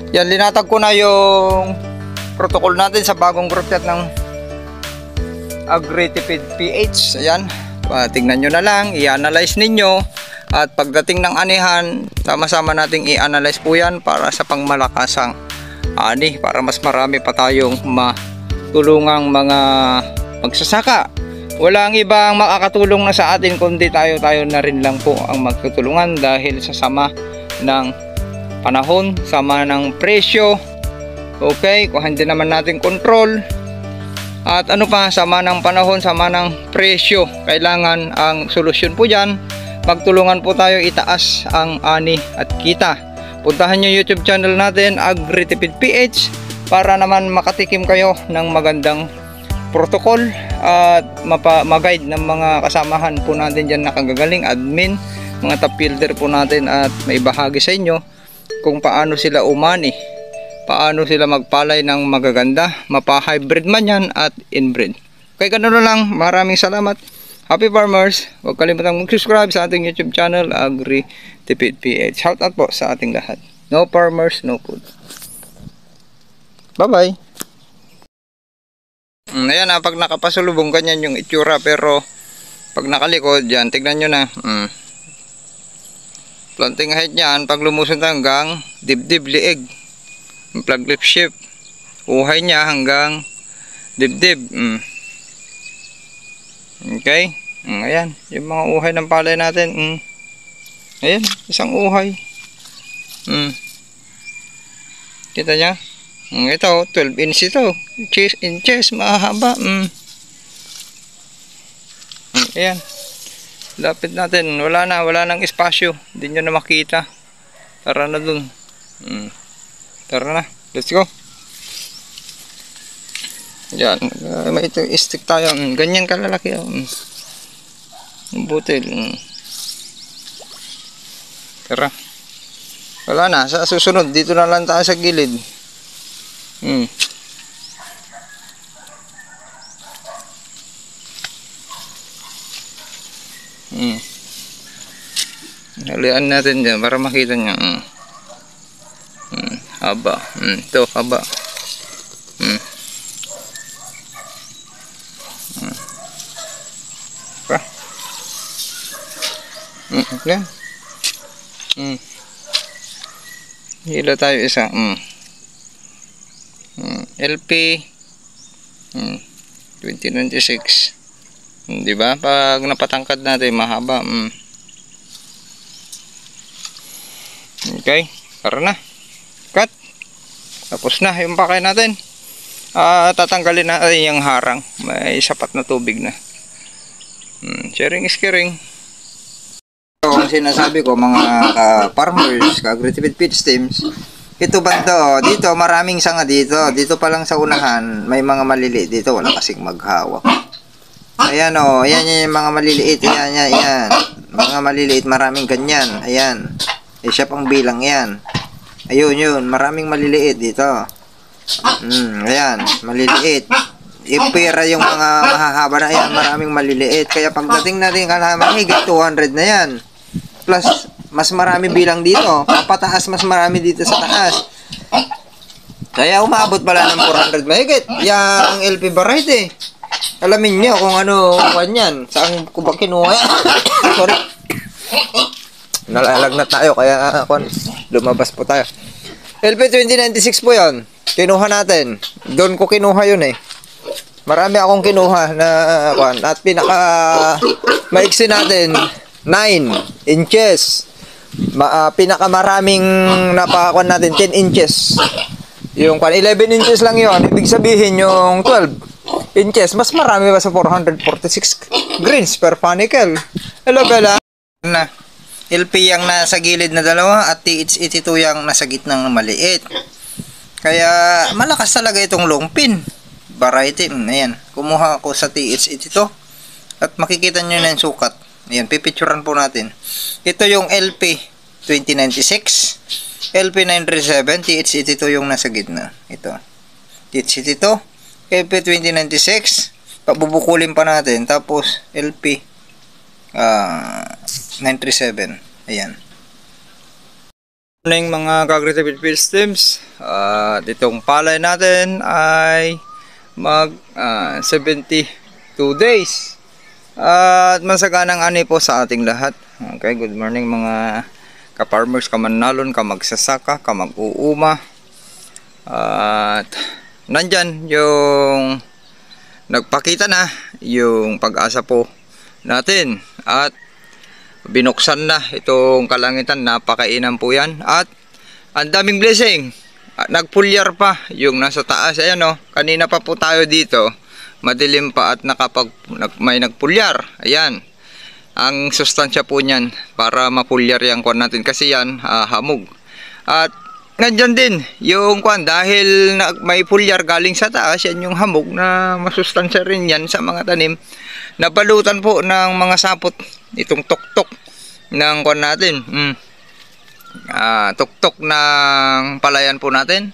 Yan, linatag ko na yung protocol natin sa bagong group chat ng Agritipid PH. Ayan, tingnan nyo na lang, i-analyze ninyo. At pagdating ng anihan, sama-sama nating i-analyze po yan para sa pangmalakasang ani, para mas marami pa tayong matulungang mga magsasaka. Walang ibang makakatulong na sa atin kundi tayo na rin lang po ang magtutulungan dahil sa sama ng panahon, sama ng presyo. Okay, kung hindi naman natin control at ano pa, sama ng panahon, sama ng presyo, kailangan ang solusyon po dyan, magtulungan po tayo itaas ang ani at kita. Puntahan nyo YouTube channel natin, Agritipid PH, para naman makatikim kayo ng magandang protocol at mag-guide ng mga kasamahan po natin dyan na kagagaling, admin, mga top fielder po natin, at may bahagi sa inyo kung paano sila umani, paano sila magpalay ng magaganda, mapa-hybrid man yan at inbreed. Kaya ganun lang, maraming salamat. Happy farmers! Huwag kalimutang mag-subscribe sa ating YouTube channel, Agritipid PH. Shout out po sa ating lahat. No farmers, no food. Bye-bye! Ayan, pag nakapasulubong ganyan yung itsura, pero pag nakalikod, yan, tignan nyo na. Planting height niyan, pag lumusot hanggang dibdib, liig. Plug lip shape. Uhay niya hanggang dibdib. Okay. Ayan, yung mga uhay ng palay natin. Ayan, isang uhay. Kita niya? Ito, 12 inch ito. Inches, mahaba. Ayan. Lapit natin. Wala nang espasyo. Hindi nyo na makita. Tara na dun. Tara na. Let's go. Yan. May ito stick tayo. Ganyan kalalaki. Yung butil. Tara. Wala na. Sa susunod, dito na lang tayo sa gilid. Halian natin dyan para makita nyo. Haba. Ito, haba. Yan. Hila tayo isa. LP 2096. Diba? Pag napatangkad natin, mahaba. Okay. Tara na. Cut. Tapos na yung pakay natin. Tatanggalin natin yung harang. May sapat na tubig na. Sharing is caring. So, ang sinasabi ko mga farmers, Agritipid PH teams, ito banda, dito maraming sanga dito. Dito pa lang sa unahan, may mga maliliit dito, wala kasing maghawak. Ayan ayan yung mga maliliit, yan. Mga maliliit, maraming ganyan. Ayan. Siya pang bilang yan. Ayun, maraming maliliit dito. Ayan, maliliit. Ipira yung mga mahahaba na yan, maraming maliliit. Kaya pagdating natin kalaman, higit 200 na yan. Plus, mas marami bilang dito. Papataas, mas marami dito sa taas. Kaya umabot pala ng 400 mahigit. Yang LP variety. Alamin nyo kung ano kanyan. Saan ko ba kinuha? Sorry. Nalalag na tayo, kaya lumabas po tayo. LP 2096 po yon. Kinuha natin. Doon ko kinuha yun eh. Marami akong kinuha na at pinaka maiksi natin 9 inches. Pinakamaraming napakuan natin 10 inches. Yung 11 inches lang yon. Ibig sabihin yung 12 inches mas marami pa sa 446 greens per panicle. Hello Bella. Na LP yung nasa gilid na dalawa at TH82 yung nasa gitnang maliit. Kaya malakas talaga itong long pin variety. Ayan, kumuha ako sa TH82 at makikita nyo na yung sukat. Ayan, pipicturan po natin. Ito yung LP 2096, LP 937, TH82 yung nasa gitna. Ito, TH82, LP 2096, pabubukulin pa natin. Tapos LP 937. Ayan. Morning mga ka-agritipid fields teams. Itong palay natin ay mag 72 days. At masaganang ani po sa ating lahat. Okay, good morning mga ka-farmers, kamanalon, kamagsasaka, kamag-uuma. At nandyan yung nagpakita na yung pag-asa po natin. At binuksan na itong kalangitan, napakainan po yan. At ang daming blessing. Nagpulyar pa yung nasa taas. Ayan o, kanina pa po tayo dito. Madilim pa at may nagpulyar. Ayan. Ang sustansya po niyan para mapulyar yung kwan natin. Kasi yan, hamog. At nandyan din yung kwan. Dahil may pulyar galing sa taas, yan yung hamog na masustansya rin yan sa mga tanim. Nabalutan po ng mga sapot itong tuktok ng kwan natin. Tuktok ng palayan po natin.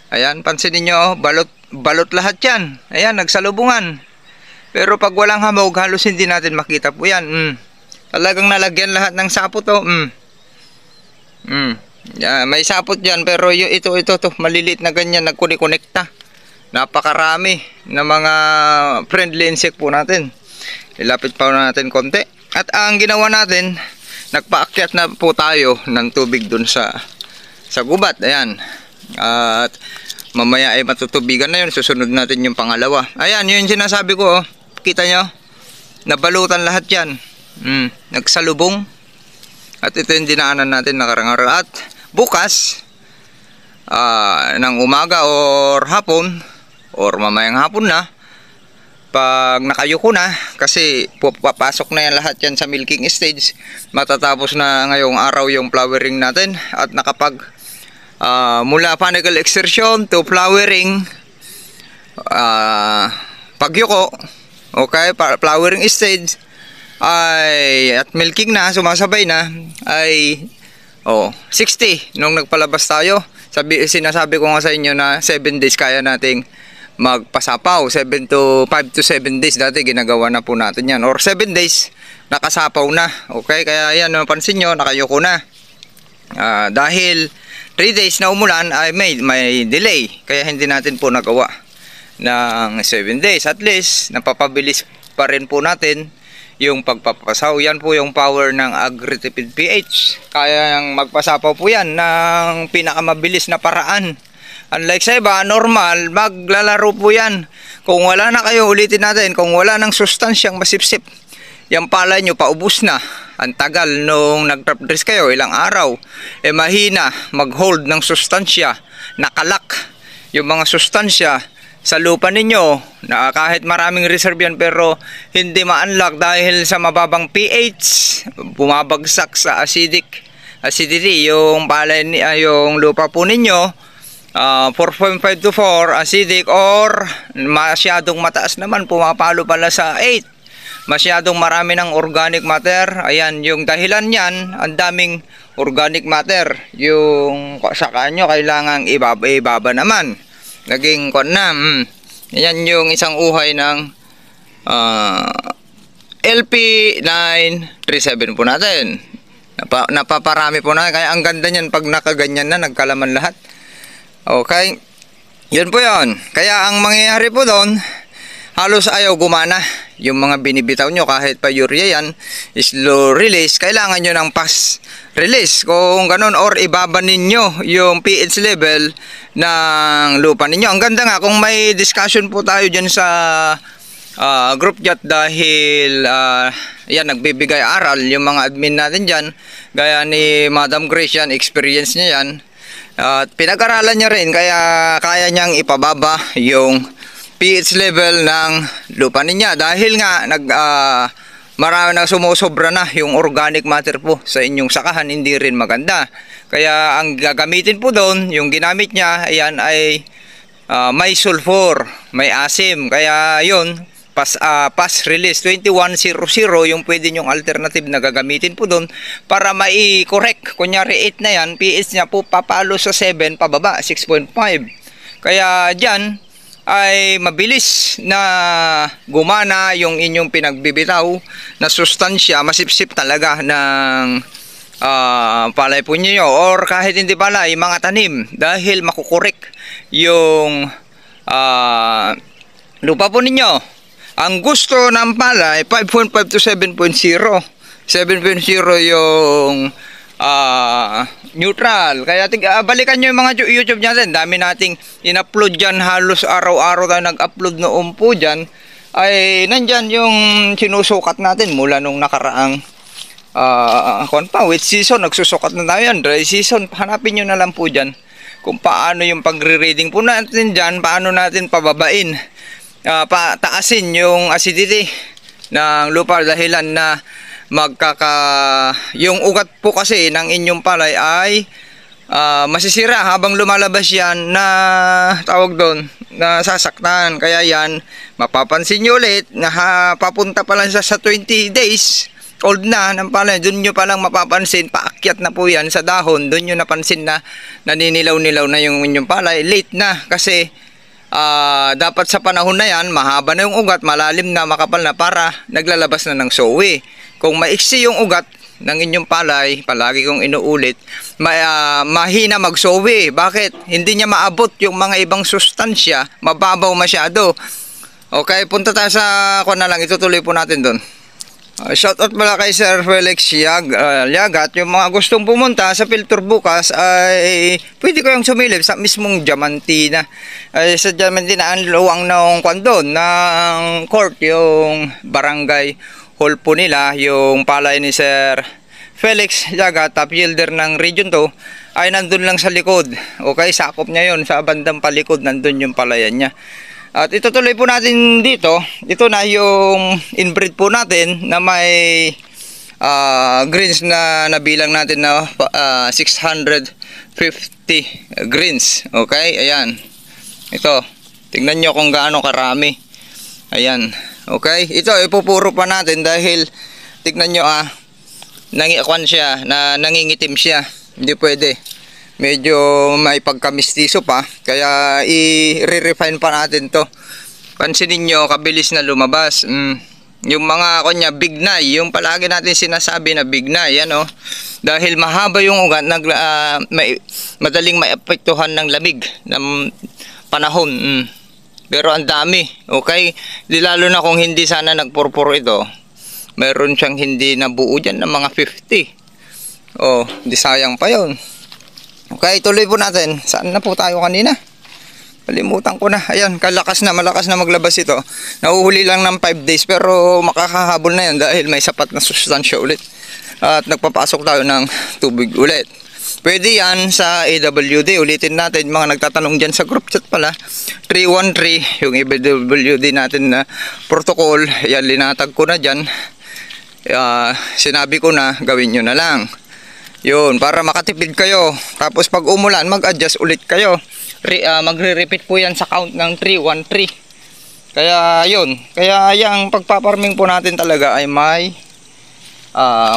Ayan, pansinin nyo, balot lahat yan. Ayan, nagsalubungan. Pero pag walang hamog, halos hindi natin makita po yan. Talagang nalagyan lahat ng sapot to. May sapot dyan, pero ito maliliit na ganyan, nagkuni-konekta. Napakarami na mga friendly insect po natin. Ilapit pa natin konti. At ang ginawa natin, nagpaakyat na po tayo ng tubig dun sa gubat. Ayan. At mamaya ay matutubigan na yun. Susunod natin yung pangalawa. Ayan, yun yung sinasabi ko. Kita nyo? Nabalutan lahat yan. Nagsalubong. At ito yung dinaanan natin nakarang araw. At bukas, ng umaga or hapon, or mamayang hapon na, pag nakayuko na, kasi papasok na yan lahat yan sa milking stage, matatapos na ngayong araw yung flowering natin. At nakapag mula panicle exertion to flowering, pagyuko, okay, flowering stage ay at milking na, sumasabay na, ay 60 nung nagpalabas tayo. Sinasabi ko nga sa inyo na 7 days kaya nating magpasapaw. 5 to 7 days dati ginagawa na po natin yan, or 7 days nakasapaw na. Okay, kaya yan, napansin nyo, nakayuko na. Dahil 3 days na umulan ay may delay, kaya hindi natin po nagawa ng 7 days. At least napapabilis pa rin po natin yung pagpapasaw. Yan po yung power ng Agritipid PH. Kaya yung magpasapaw po yan ng pinakamabilis na paraan. Unlike sa iba, normal, maglalaro po yan. Kung wala na kayo, ulitin natin, kung wala ng sustansyang masipsip, yung palay nyo paubos na. Ang tagal nung nag-trap dress kayo, ilang araw, mahina mag-hold ng sustansya, nakalak yung mga sustansya sa lupa ninyo, na kahit maraming reserve yan pero hindi ma-unlock dahil sa mababang pH, bumabagsak sa acidity yung palay, yung lupa po ninyo. 4.5 to 4 acidic, or masyadong mataas naman, pumapalo pala sa 8, masyadong marami ng organic matter. Ayan yung dahilan yan, ang daming organic matter yung saka nyo, kailangang ibaba naman, naging kon na. Ayan yung isang uhay ng LP937 po natin. Napaparami po na, kaya ang ganda nyan pag nakaganyan na, nagkalaman lahat. Okay, yun po yun. Kaya ang mangyayari po doon, halos ayaw gumana yung mga binibitaw nyo. Kahit pa urea yan, slow release, kailangan nyo ng fast release. Kung ganun, or ibaba ninyo yung pH level ng lupa ninyo. Ang ganda nga, kung may discussion po tayo dyan sa group chat, dahil yan, nagbibigay aral yung mga admin natin dyan, gaya ni Madam Grace yan, experience niya yan. At pinag-aralan niya rin, kaya kaya niyang ipababa yung pH level ng lupa niya. Dahil nga marami na sumusobra na yung organic matter po sa inyong sakahan, hindi rin maganda. Kaya ang gagamitin po doon, yung ginamit niya, ayan, ay may sulfur, may asim. Kaya yun, pass release 2100 yung pwede nyong alternative na gagamitin po doon para mai-correct. Kunyari 8 na yan, pH niya po papalo sa 7 pababa, 6.5. Kaya dyan ay mabilis na gumana yung inyong pinagbibitaw na sustansya, masipsip talaga ng palay po niyo or kahit hindi palay, mga tanim, dahil makukurik yung lupa po ninyo. Ang gusto ng palay 5.5 to 7.0. 7.0 yung neutral. Kaya balikan nyo yung mga YouTube natin. Dami nating in-upload dyan. Halos araw-araw tayo nag-upload noon po dyan. Ay nandyan yung sinusukat natin mula nung nakaraang wet season. Nagsusukat na tayo yan. Dry season. Hanapin nyo na lang po dyan kung paano yung pagre-reading po natin dyan. Paano natin pababain, pataasin yung acidity ng lupa dahilan na yung ugat po kasi ng inyong palay ay masisira habang lumalabas yan na tawag doon na sasaktan. Kaya yan mapapansin nyo ulit na papunta pa lang sa 20 days old na ng palay, doon nyo palang mapapansin, paakyat na po yan sa dahon, doon nyo napansin na naninilaw-nilaw na yung inyong palay. Late na kasi dapat sa panahon na yan mahaba na yung ugat, malalim na, makapal na, para naglalabas na ng sowi. Kung maiksi yung ugat ng inyong palay, palagi kong inuulit, mahina magsowi. Bakit? Hindi niya maabot yung mga ibang sustansya, mababaw masyado. Okay, punta tayo sa na lang, itutuloy po natin doon. Shoutout pala kay Sir Felix Yagat. Yung mga gustong pumunta sa filter bukas ay pwede ko yung sumilip sa mismong Diamantina. Sa Diamantina ang luwang ng kwandon ng court, yung barangay hall po nila. Yung palay ni Sir Felix Yagat, top yielder ng Region 2, ay nandun lang sa likod. Okay, sakop niya yun. Sa bandang palikod nandun yung palayan niya. At itutuloy po natin dito. Ito na yung inbreed po natin na may greens na nabilang natin na 650 greens. Okay, ayan. Ito, tingnan nyo kung gaano karami. Ayan, okay. Ito, ipupuro pa natin dahil tingnan nyo nangiakwan siya, nangingitim siya. Hindi pwede. Medyo may pagkamistiso pa, kaya i-refine pa natin to. Pansinin nyo, kabilis na lumabas. Yung mga kanya bignay, yung palagi natin sinasabi na bignay, yan dahil mahaba yung ugat, madaling maapektuhan ng lamig ng panahon. Pero ang dami, okay? Di lalo na kung hindi sana nagpurpuro ito, meron siyang hindi nabuo dyan ng mga 50. Di sayang pa yun. Okay, tuloy po natin. Saan na po tayo kanina? Kalimutan ko na. Ayan, malakas na maglabas ito. Nahuhuli lang ng 5 days pero makakahabol na yan dahil may sapat na sustansya ulit. At nagpapasok tayo ng tubig ulit. Pwede yan sa AWD. Ulitin natin, mga nagtatanong dyan sa group chat pala. 313, yung AWD natin na protocol. Yan, linatag ko na dyan. Sinabi ko na, gawin nyo na lang. Yun, para makatipid kayo. Tapos pag umulan, mag-adjust ulit kayo. Magre-repeat po yan sa count ng 313. Kaya yun. Kaya yung pagpaparming po natin talaga ay may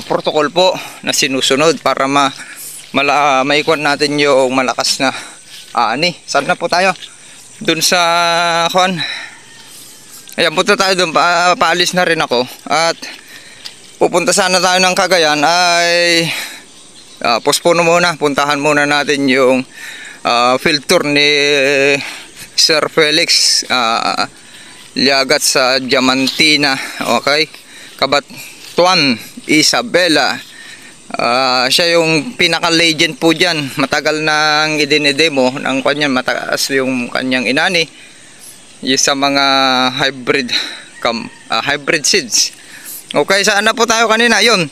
protocol po na sinusunod para maikwan natin yung malakas na ani. Saan na po tayo? Dun sa ayan, punta tayo dun. Paalis na rin ako. At pupunta sana tayo ng Cagayan ay postpone muna, puntahan muna natin yung field tour ni Sir Felix Yagat sa Diamantina. Okay, Kabatuan Isabela. Siya yung pinaka legend po dyan. Matagal nang idinedemo ng kanya, mataas yung kanyang inani yung sa mga hybrid seeds. Okay, saan na po tayo kanina? Yun,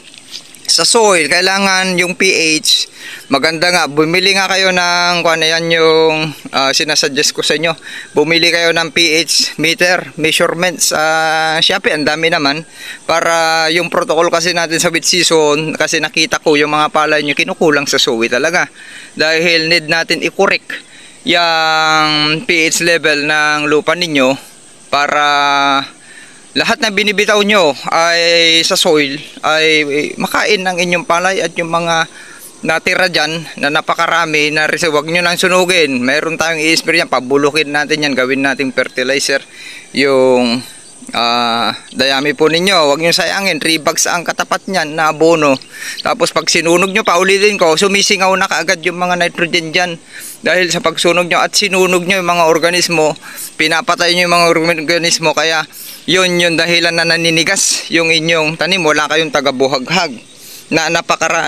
sa soil, kailangan yung pH maganda nga. Bumili nga kayo ng yan yung sinasuggest ko sa inyo. Bumili kayo ng pH meter measurement sa Shopee. Ang dami naman. Para yung protocol kasi natin sa wet season, kasi nakita ko yung mga palay nyo kinukulang sa soil talaga. Dahil need natin i-correct yung pH level ng lupa ninyo para lahat na binibitaw nyo ay sa soil ay makain ng inyong palay. At yung mga natira dyan na napakarami na reserve, huwag nyo nang sunugin. Mayroon tayong i-spray yan, pabulukin natin yan, gawin nating fertilizer yung dayami po ninyo, huwag nyo sayangin, 3 bags ang katapat nyan na abono. Tapos pag sinunog nyo pa, ulitin ko, sumisingaw na kaagad yung mga nitrogen dyan. Dahil sa pagsunog nyo at sinunog nyo yung mga organismo, pinapatay nyo yung mga organismo, kaya yun yung dahilan na naninigas yung inyong tanim. Wala kayong tagabuhaghag na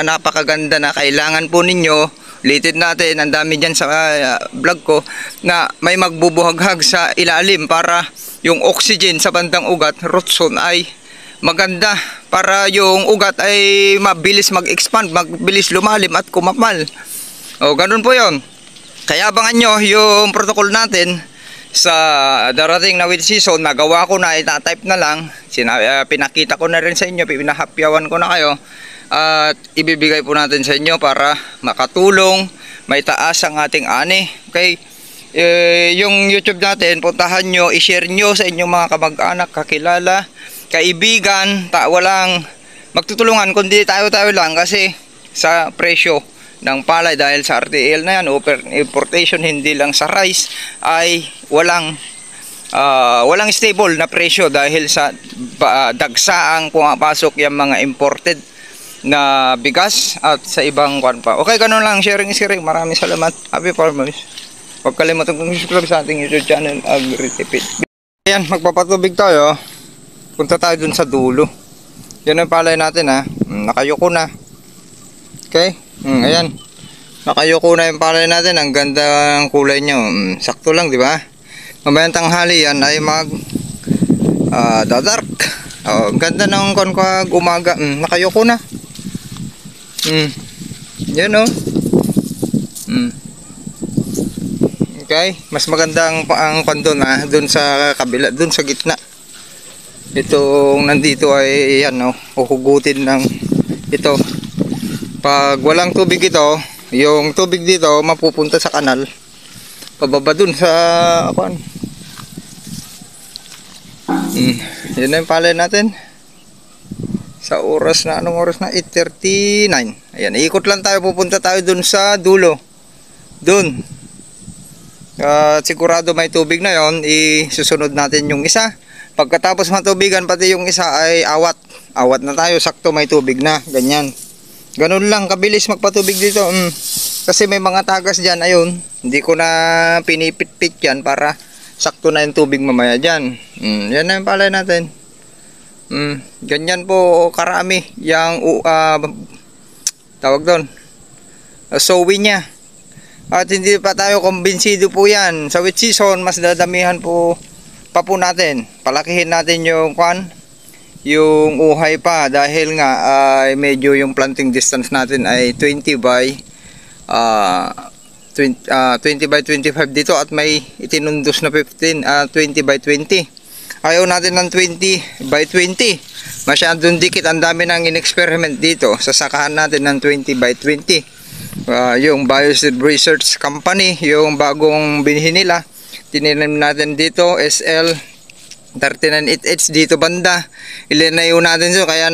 napakaganda na kailangan po ninyo. Ulitin natin, ang dami dyan sa vlog ko, na may magbubuhaghag sa ilalim para yung oxygen sa bandang ugat, root zone, ay maganda para yung ugat ay mabilis mag-expand, mabilis lumalim at kumapal. O, ganun po yon. Kaya abangan nyo yung protocol natin sa darating na wet season. Nagawa ko na, itatype na lang. Pinakita ko na rin sa inyo, pinahapyawan ko na kayo. At ibibigay po natin sa inyo para makatulong, may taas ang ating ani. Okay? Yung YouTube natin, puntahan nyo, i-share nyo sa inyong mga kamag-anak, kakilala, kaibigan, walang magtutulungan, kundi tayo-tayo lang kasi sa presyo ng palay dahil sa RTL na yan, importation, hindi lang sa rice, ay walang stable na presyo dahil sa dagsaang pumapasok yung mga imported na bigas at sa ibang kwan pa. Okay, ganun lang, sharing is caring. Maraming salamat. Happy farmers. Huwag kalimutan kung subscribe sa ating YouTube channel, AgriTipid. Ayan, magpapatubig tayo. Punta tayo dun sa dulo. Yan ang palay natin, ha. Nakayuko na. Okay? Ayan. Nakayuko na yung palay natin. Ang ganda ng kulay nyo. Sakto lang, di ba? Mamayang tanghali yan ay dadark. Ang ganda ng konkwag umaga. Nakayuko na. Yan, o. Okay, mas maganda ang pandon doon sa kabila, doon sa gitna. Itong nandito ay yan, uhugutin ng ito. Pag walang tubig ito, yung tubig dito mapupunta sa kanal. Pababa doon sa akuan. Yan na yung palay natin. Sa oras na, anong oras na? 8:39. Ayan, ikot lang tayo, pupunta tayo doon sa dulo. Doon. Sigurado may tubig na yon, isusunod natin yung isa. Pagkatapos matubigan, pati yung isa ay awat na tayo, sakto may tubig na, ganyan. Ganun lang kabilis magpatubig dito. Kasi may mga tagas dyan, ayun, hindi ko na pinipit-pit yan para sakto na yung tubig mamaya dyan. Yan na yung palay natin. Ganyan po karami yung tawag doon, sowi niya. At hindi pa tayo kumbinsido po yan. Sa wet season, mas dadamihan po natin. Palakihin natin yung yung uhay pa. Dahil nga, medyo yung planting distance natin ay 20 by 25 dito. At may itinundos na 20 by 20. Ayaw natin ng 20 by 20. Masyadong dikit. Ang dami nang in-experiment dito. Sasakahan natin ng 20 by 20. Yung Bioseed Research Company, yung bagong binhi nila, tininim natin dito, SL 398H dito banda. Ilinayo natin so kaya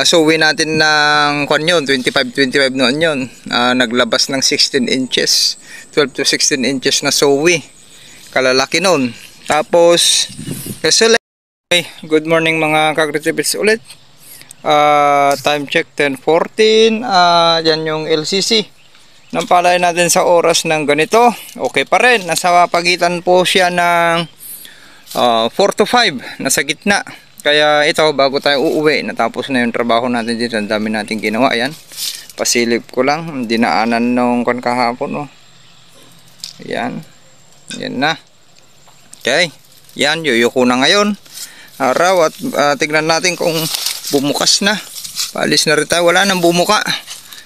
suwi natin ng yun, 25 noon yun. Naglabas ng 16 inches, 12 to 16 inches na suwi. Kalalaki noon. Tapos, good morning mga kagritipids ulit. Time check 10:14. Yan yung LCC ng palay natin sa oras ng ganito. Okay pa rin, nasa pagitan po siya ng 4 to 5, nasa gitna. Kaya ito, bago tayo uuwi, natapos na yung trabaho natin dito. Ang dami natin ginawa. Ayan, pasilip ko lang, dinaanan nung kahapon. Ayan, yan na. Okay, yan, yuyuko na ngayon araw. At tignan natin kung bumukas na. Paalis na rin tayo. Wala nang bumuka.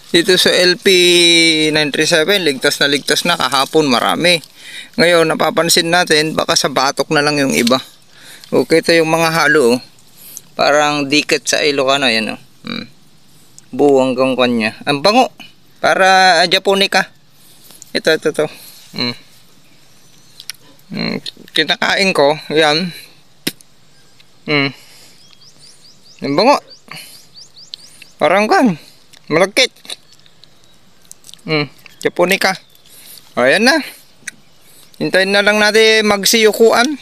Dito sa LP937, ligtas na. Kahapon marami. Ngayon, napapansin natin, baka sa batok na lang yung iba. Okay, ito yung mga halo. Parang dikit sa Ilocano. Yan, buwang hanggang kanya. Ang bango. Para Japonica. Ito. Kinakain ko. Yan. Ang bango. Parang kan malagkit. Japonica. Ayan na. Hintayin na lang natin magsiyukuan.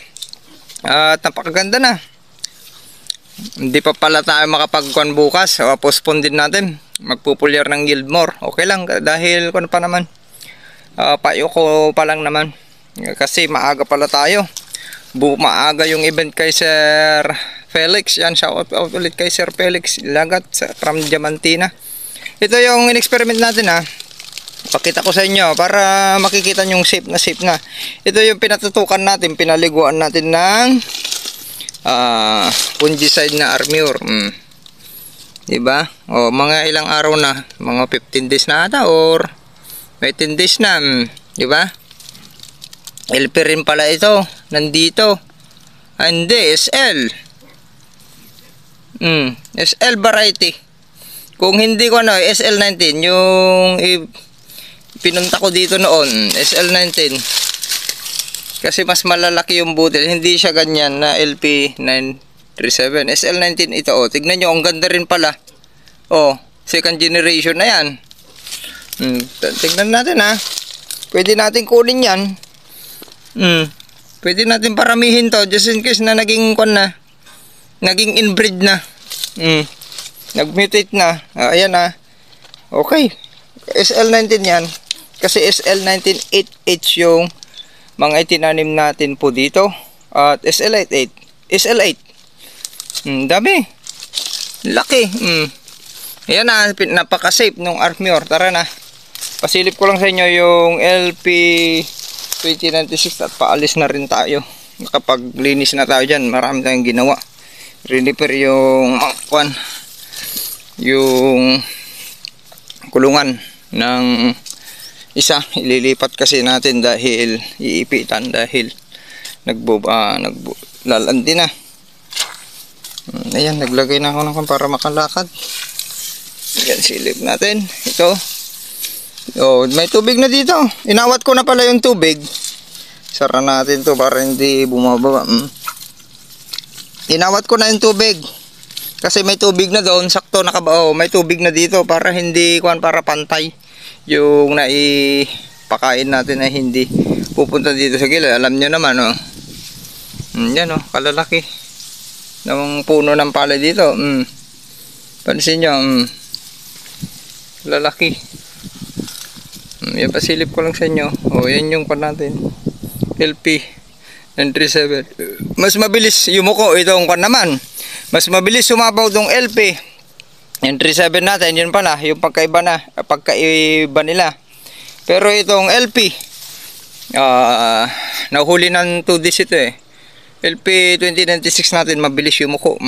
At napakaganda na. Hindi pa pala tayo makapagkuhan bukas. Postpone din natin. Magpupulyar ng Guildmore. Okay lang dahil kuhan pa naman. Payo ko pa lang naman. Kasi maaga pala tayo. Maaga yung event kay Sir Felix. Yan, shout out ulit kay Sir Felix Lagat from Diamantina. Ito yung in-experiment natin ha. Pakita ko sa inyo para makikita nyo yung safe na. Ito yung pinatutukan natin, pinaliguan natin ng fungicide na Armure. Diba? O, mga ilang araw na, mga 15 days na ata or 18 days na. Diba? LP rin pala ito. Nandito. Hindi, SL. SL variety. Kung hindi ko SL19 yung pinunta ko dito noon, SL19. Kasi mas malalaki yung butil. Hindi siya ganyan na LP937. SL19 ito. Oh, tignan nyo, ang ganda rin pala. Oh, second generation na yan. Tignan natin ha. Pwede natin kunin yan. Pwede natin paramihin to just in case na naging naging inbreed na. Nag-mutate na. Ayan ha. Okay. SL19 yan. Kasi SL19 8H yung mga itinanim natin po dito. At SL8. SL8. Dami. Laki. Ayan na. Napaka-safe nung Armure. Tara na. Pasilip ko lang sa inyo yung LP 2096 at paalis na rin tayo. Nakapaglinis na tayo dyan. Marami tayong ginawa. Repair yung yung kulungan ng isa, ililipat kasi natin dahil iipitan dahil naglalandi na. Ayan, naglagay na ako ng para makalakad. Ayan, silip natin ito. May tubig na dito. Inawat ko na pala yung tubig. Sara natin to para hindi bumababa. Inawat ko na yung tubig kasi may tubig na doon, sakto nakabao. May tubig na dito para hindi para pantay yung naipakain natin ay hindi pupunta dito sa gilid. Alam nyo naman yan kalalaki ng puno ng palay dito. Pansin nyo, lalaki. Yan, pasilip ko lang sa inyo. Yan yung natin LP 937. Mas mabilis yumuko itong naman. Mas mabilis sumabaw tong LP 937 natin. Yun pala yung pagkaiba nila. Pero itong LP nahuli ng 2 days ito LP 2096 natin mabilis yumuko.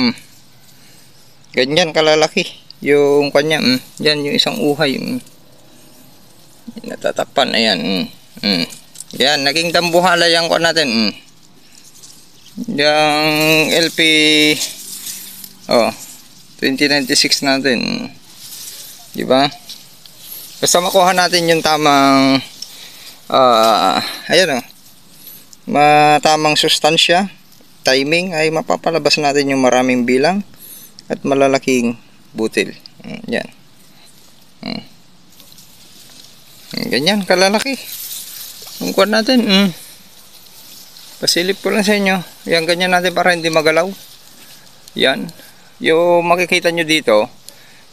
Ganyan kalalaki yung kanya. Yan yung isang uhay. Natatapan. Ayan. Yan, naging tambuhala yung natin. Yung LP 2096 natin. Diba? Basta makuha natin yung tamang ayan matamang sustansya, timing, ay mapapalabas natin yung maraming bilang at malalaking butil. Yan. Ganyan kalalaki yung kuwan natin. Pasilip ko lang sa inyo. Yan, ganyan natin para hindi magalaw. Yan. Yung makikita nyo dito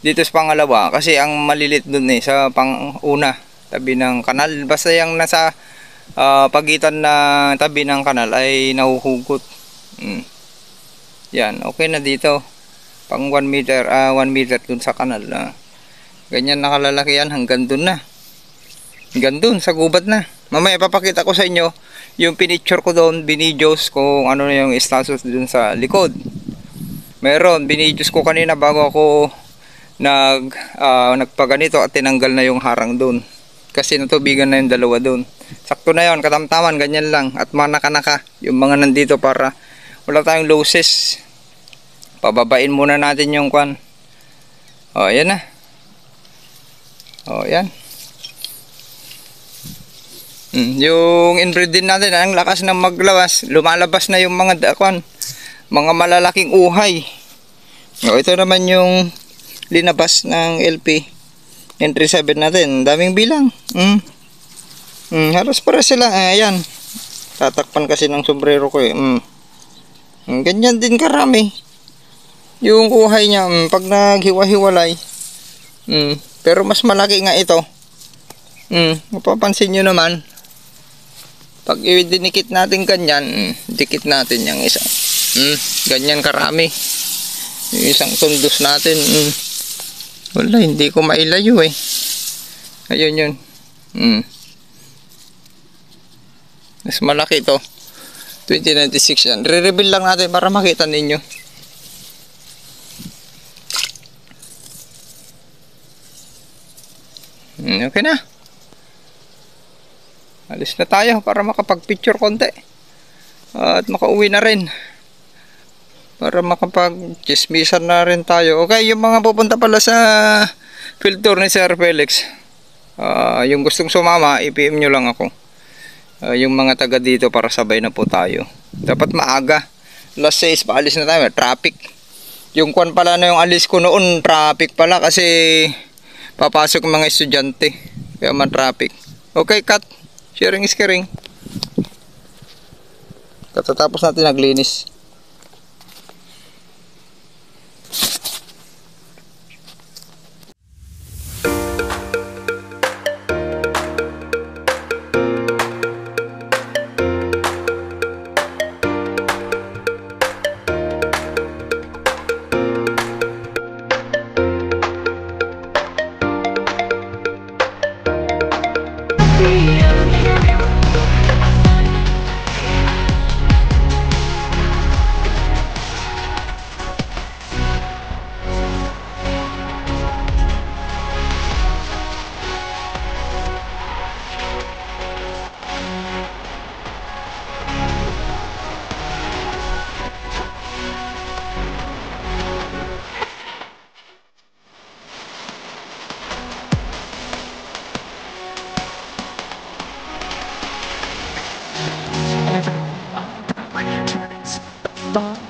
sa pangalawa, kasi ang malilit dun sa pang-una, tabi ng kanal. Basta yung nasa pagitan na tabi ng kanal ay nahuhugot. Yan, okay na dito. Pang 1 meter dun sa kanal. Ganyan nakalalaki yan hanggang dun na. Hanggang dun sa gubat na. Mamaya papakita ko sa inyo yung pinicture ko doon, binidyo's kung ano na yung status dun sa likod. Meron, binidyo's ko kanina bago ako nagpaganito at tinanggal na yung harang doon. Kasi natubigan na yung dalawa doon. Sakto na yun, katamtaman, ganyan lang. At manaka-naka yung mga nandito para wala tayong losses. Pababain muna natin yung kwan. Yan na. Yan. Yung inbreed din natin, ang lakas ng maglawas. Lumalabas na yung mga mga malalaking uhay. Ito naman yung linabas ng LP 937 natin. Daming bilang. Halos para sila. Ayan. Tatakpan kasi ng sombrero ko . Ganyan din karami. Yung uhay niya, pag naghiwa-hiwalay. Pero mas malaki nga ito. Mapapansin nyo naman. Pag idinikit natin ganyan, dikit natin yung isa. Ganyan karami. Yung isang tundos natin. Wala, hindi ko mailayo eh. Ayun yun. Mas malaki ito. 2096 yan. Re-reveal lang natin para makita ninyo. Okay na. Alis na tayo para makapag-picture konti. At makauwi na rin. Para makapag-chismisan na rin tayo. Okay, yung mga pupunta pala sa field tour ni Sir Felix. Yung gustong sumama, i-PM nyo lang ako. Yung mga taga dito para sabay na po tayo. Dapat maaga. Last 6, paalis na tayo. Traffic. Yung kwan pala na yung alis ko noon, traffic pala kasi papasok mga estudyante. Kaya man traffic. Okay, cut. Sharing is caring. Katatapos natin naglinis. Bye.